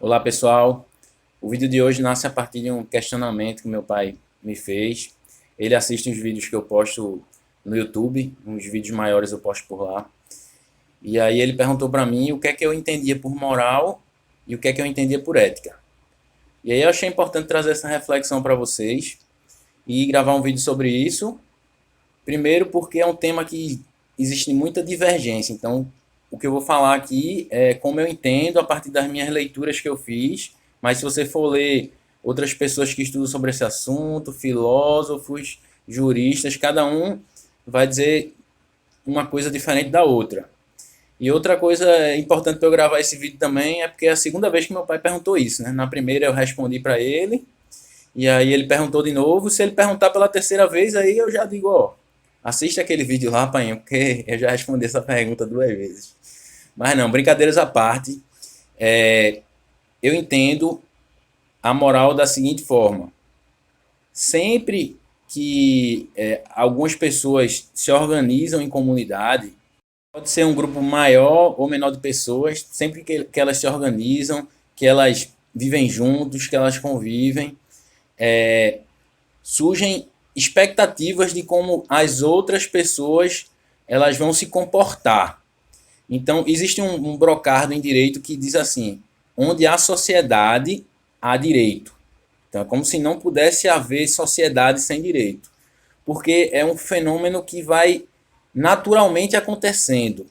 Olá pessoal, o vídeo de hoje nasce a partir de um questionamento que meu pai me fez. Ele assiste os vídeos que eu posto no YouTube, uns vídeos maiores eu posto por lá. E aí ele perguntou para mim o que é que eu entendia por moral e o que é que eu entendia por ética. E aí eu achei importante trazer essa reflexão para vocês e gravar um vídeo sobre isso. Primeiro porque é um tema que existe muita divergência, então o que eu vou falar aqui é como eu entendo a partir das minhas leituras que eu fiz, mas se você for ler outras pessoas que estudam sobre esse assunto, filósofos, juristas, cada um vai dizer uma coisa diferente da outra. E outra coisa importante para eu gravar esse vídeo também é porque é a segunda vez que meu pai perguntou isso, né? Na primeira eu respondi para ele, e aí ele perguntou de novo. Se ele perguntar pela terceira vez, aí eu já digo, ó, assiste aquele vídeo lá, pai, porque eu já respondi essa pergunta 2 vezes. Mas não, brincadeiras à parte, eu entendo a moral da seguinte forma. Sempre que algumas pessoas se organizam em comunidade, pode ser um grupo maior ou menor de pessoas, sempre que elas se organizam, que elas vivem juntos, que elas convivem, surgem expectativas de como as outras pessoas elas vão se comportar. Então, existe um brocardo em direito que diz assim: onde há sociedade, há direito. Então, é como se não pudesse haver sociedade sem direito, porque é um fenômeno que vai naturalmente acontecendo.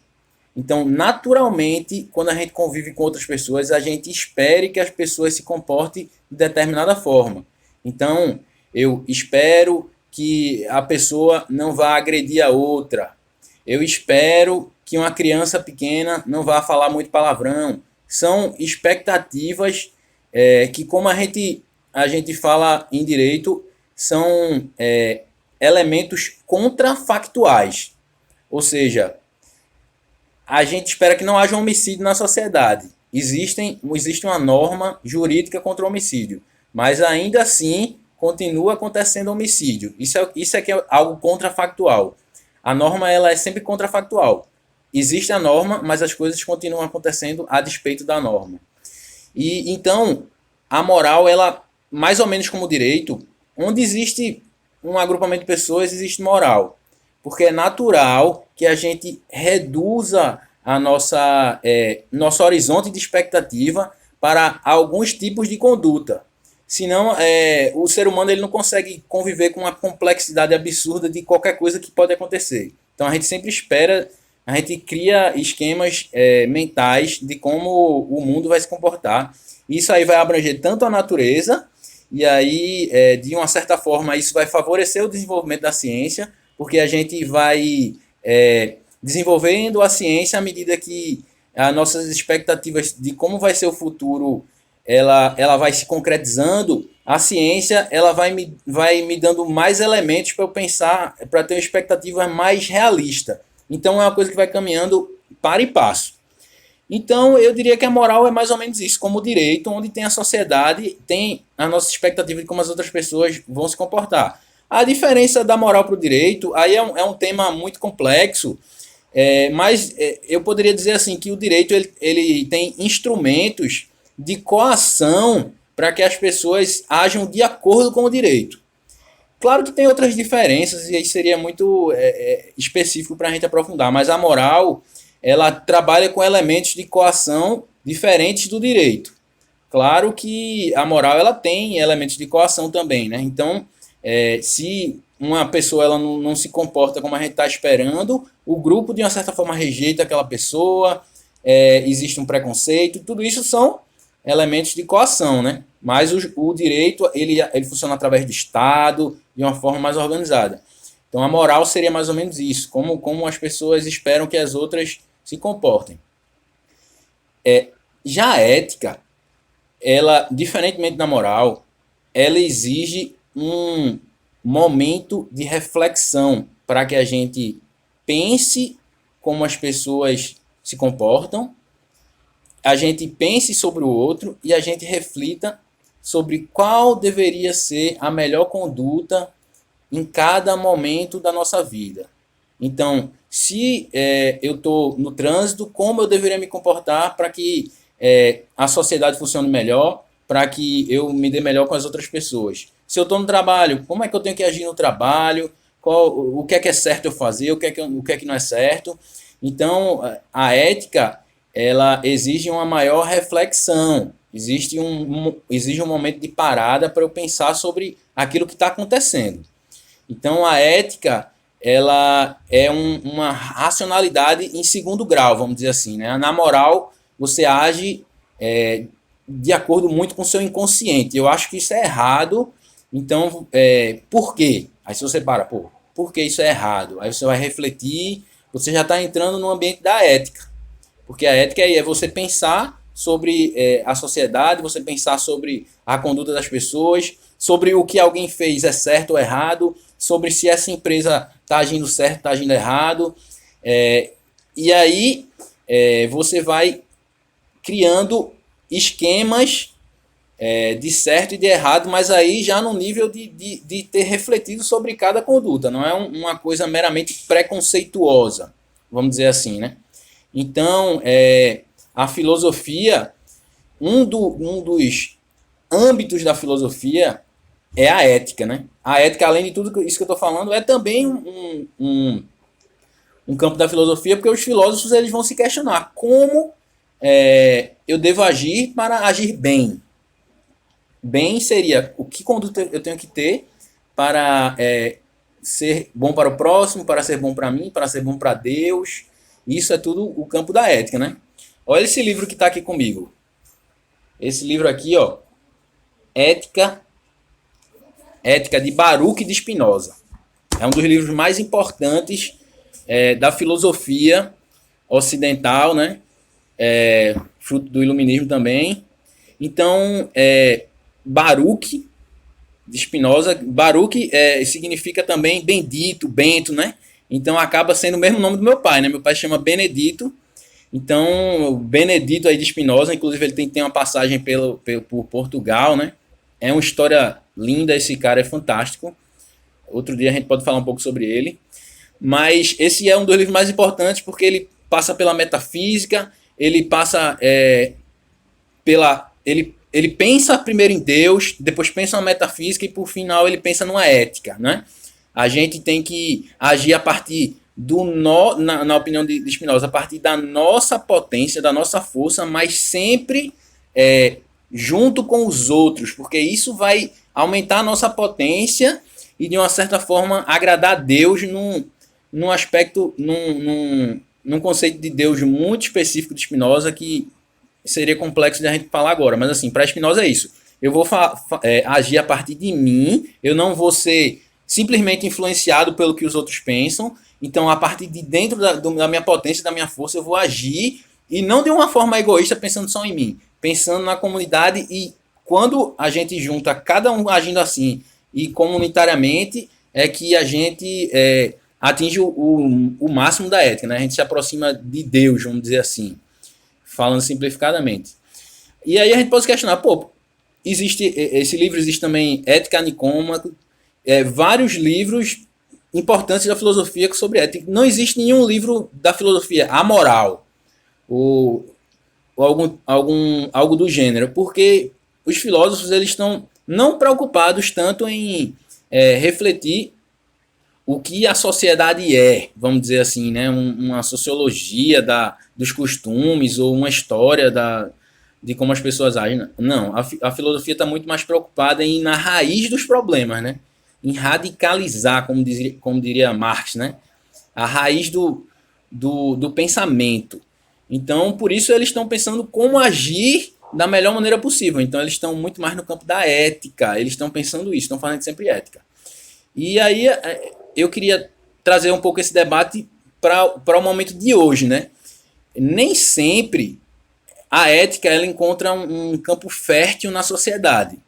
Então, naturalmente, quando a gente convive com outras pessoas, a gente espere que as pessoas se comportem de determinada forma. Então, eu espero que a pessoa não vá agredir a outra. Eu espero que uma criança pequena não vá falar muito palavrão. São expectativas que, como a gente fala em direito, são elementos contrafactuais. Ou seja, a gente espera que não haja homicídio na sociedade. Existe uma norma jurídica contra o homicídio, mas ainda assim continua acontecendo homicídio. Isso é que é algo contrafactual. A norma ela é sempre contrafactual. Existe a norma, mas as coisas continuam acontecendo a despeito da norma. E então, a moral, ela, mais ou menos como o direito, onde existe um agrupamento de pessoas, existe moral. Porque é natural que a gente reduza nosso horizonte de expectativa para alguns tipos de conduta. Senão, o ser humano ele não consegue conviver com uma complexidade absurda de qualquer coisa que pode acontecer. Então, a gente sempre espera, a gente cria esquemas mentais de como o mundo vai se comportar. Isso aí vai abranger tanto a natureza, e aí, de uma certa forma, isso vai favorecer o desenvolvimento da ciência, porque a gente vai desenvolvendo a ciência à medida que as nossas expectativas de como vai ser o futuro ela vai se concretizando. A ciência ela vai me dando mais elementos para eu pensar, para ter uma expectativa mais realista. Então é uma coisa que vai caminhando para e passo. Então eu diria que a moral é mais ou menos isso, como o direito, onde tem a sociedade, tem a nossa expectativa de como as outras pessoas vão se comportar. A diferença da moral para o direito, aí é um tema muito complexo, mas eu poderia dizer assim que o direito ele tem instrumentos de coação para que as pessoas ajam de acordo com o direito. Claro que tem outras diferenças e aí seria muito específico para a gente aprofundar, mas a moral ela trabalha com elementos de coação diferentes do direito. Claro que a moral ela tem elementos de coação também, né? Então, se uma pessoa ela não se comporta como a gente está esperando, o grupo de uma certa forma rejeita aquela pessoa, existe um preconceito, tudo isso são elementos de coação, né? Mas o direito ele funciona através do Estado, de uma forma mais organizada. Então a moral seria mais ou menos isso, como as pessoas esperam que as outras se comportem. Já a ética, ela, diferentemente da moral, ela exige um momento de reflexão para que a gente pense como as pessoas se comportam, a gente pense sobre o outro e a gente reflita sobre qual deveria ser a melhor conduta em cada momento da nossa vida. Então, se eu estou no trânsito, como eu deveria me comportar para que a sociedade funcione melhor, para que eu me dê melhor com as outras pessoas. Se eu estou no trabalho, como é que eu tenho que agir no trabalho? O que é certo eu fazer? O que é que não é certo? Então, a ética, ela exige uma maior reflexão. Exige um momento de parada para eu pensar sobre aquilo que está acontecendo. Então, a ética, ela é uma racionalidade em segundo grau, vamos dizer assim, né? Na moral, você age de acordo muito com o seu inconsciente. Eu acho que isso é errado. Então, por quê? Aí se você por que isso é errado? Aí você vai refletir, você já está entrando no ambiente da ética. Porque a ética é você pensar sobre a sociedade, você pensar sobre a conduta das pessoas, sobre o que alguém fez é certo ou errado, sobre se essa empresa está agindo certo, está agindo errado. E aí você vai criando esquemas de certo e de errado, mas aí já no nível de ter refletido sobre cada conduta, não é uma coisa meramente preconceituosa, vamos dizer assim, né? Então, a filosofia, um dos âmbitos da filosofia é a ética, né? A ética, além de tudo isso que eu estou falando, é também um campo da filosofia, porque os filósofos eles vão se questionar como eu devo agir para agir bem. Bem seria o que conduta eu tenho que ter para ser bom para o próximo, para ser bom para mim, para ser bom para Deus. Isso é tudo o campo da ética, né? Olha esse livro que está aqui comigo. Esse livro aqui, ó, Ética de Baruch de Spinoza. É um dos livros mais importantes da filosofia ocidental, né? Fruto do iluminismo também. Então, Baruch de Spinoza, Baruch significa também bendito, bento, né? Então acaba sendo o mesmo nome do meu pai, né? Meu pai chama Benedito. Então, Benedito aí de Spinoza, inclusive ele tem uma passagem por Portugal, né? É uma história linda, esse cara é fantástico. Outro dia a gente pode falar um pouco sobre ele. Mas esse é um dos livros mais importantes porque ele passa pela metafísica, ele passa ele pensa primeiro em Deus, depois pensa na metafísica e por final ele pensa numa ética, né? A gente tem que agir a partir na opinião de Spinoza, a partir da nossa potência, da nossa força, mas sempre junto com os outros, porque isso vai aumentar a nossa potência e de uma certa forma agradar a Deus num aspecto, num conceito de Deus muito específico de Spinoza que seria complexo de a gente falar agora, mas assim, para Spinoza é isso. Eu vou agir a partir de mim, eu não vou ser simplesmente influenciado pelo que os outros pensam, então a partir de dentro da minha potência, da minha força, eu vou agir, e não de uma forma egoísta pensando só em mim, pensando na comunidade, e quando a gente junta cada um agindo assim, e comunitariamente, é que a gente atinge o máximo da ética, né? A gente se aproxima de Deus, vamos dizer assim, falando simplificadamente. E aí a gente pode se questionar, esse livro existe também Ética Nicômaco, vários livros importantes da filosofia sobre ética. Não existe nenhum livro da filosofia amoral ou algo do gênero, porque os filósofos eles estão não preocupados tanto em refletir o que a sociedade vamos dizer assim, né? Uma sociologia dos costumes ou uma história de como as pessoas agem. Não, a filosofia está muito mais preocupada em ir na raiz dos problemas, né? Em radicalizar, como diria Marx, né? A raiz do pensamento. Então, por isso eles estão pensando como agir da melhor maneira possível. Então, eles estão muito mais no campo da ética. Eles estão pensando isso, estão falando sempre ética. E aí, eu queria trazer um pouco esse debate para o momento de hoje, né? Nem sempre a ética ela encontra um campo fértil na sociedade.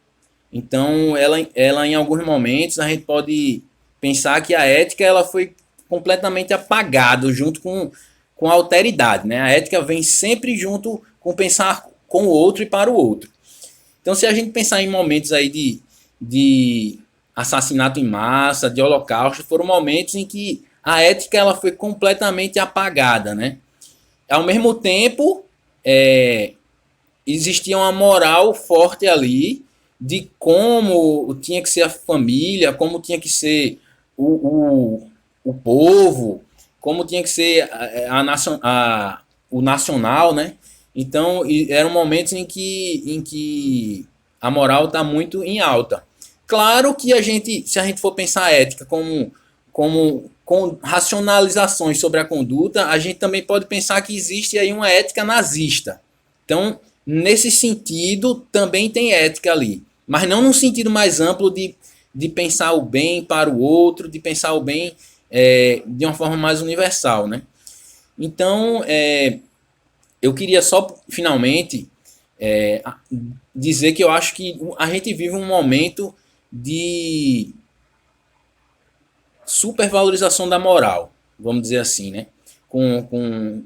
Então, ela em alguns momentos, a gente pode pensar que a ética ela foi completamente apagada junto com a alteridade, né? A ética vem sempre junto com pensar com o outro e para o outro. Então, se a gente pensar em momentos aí de assassinato em massa, de holocausto, foram momentos em que a ética ela foi completamente apagada, né? Ao mesmo tempo, existia uma moral forte ali de como tinha que ser a família, como tinha que ser o povo, como tinha que ser o nacional, né? Então, eram momentos em que a moral está muito em alta. Claro que se a gente for pensar a ética com racionalizações sobre a conduta, a gente também pode pensar que existe aí uma ética nazista. Então, nesse sentido, também tem ética ali. Mas não num sentido mais amplo de pensar o bem para o outro, de pensar o bem de uma forma mais universal, né? Então, eu queria só, finalmente, dizer que eu acho que a gente vive um momento de supervalorização da moral, vamos dizer assim, né? Com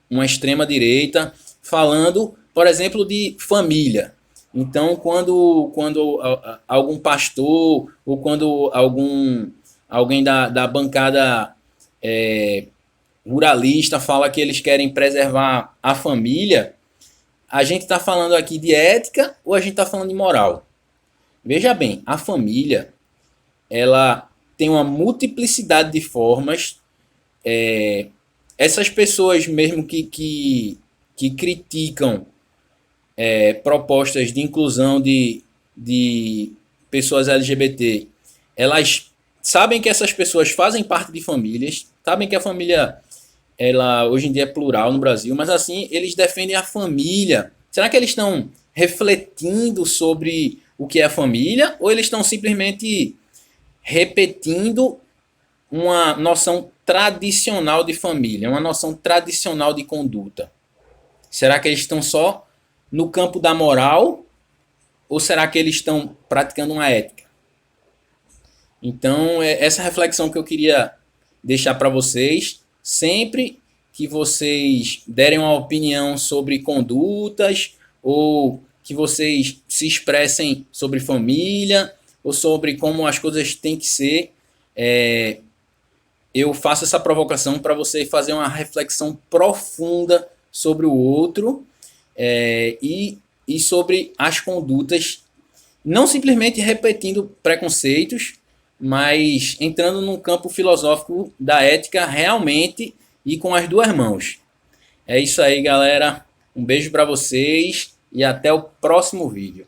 uma extrema-direita falando, por exemplo, de família. Então, quando algum pastor ou quando alguém da bancada ruralista fala que eles querem preservar a família, a gente está falando aqui de ética ou a gente está falando de moral? Veja bem, a família ela tem uma multiplicidade de formas. Essas pessoas mesmo que criticam propostas de inclusão de pessoas LGBT, elas sabem que essas pessoas fazem parte de famílias, sabem que a família ela hoje em dia é plural no Brasil, mas assim eles defendem a família. Será que eles estão refletindo sobre o que é a família ou eles estão simplesmente repetindo uma noção tradicional de família, uma noção tradicional de conduta? Será que eles estão só no campo da moral ou será que eles estão praticando uma ética? Então, essa reflexão que eu queria deixar para vocês. Sempre que vocês derem uma opinião sobre condutas ou que vocês se expressem sobre família ou sobre como as coisas têm que ser, eu faço essa provocação para você fazer uma reflexão profunda sobre o outro e sobre as condutas, não simplesmente repetindo preconceitos, mas entrando num campo filosófico da ética realmente e com as duas mãos. É isso aí, galera. Um beijo para vocês e até o próximo vídeo.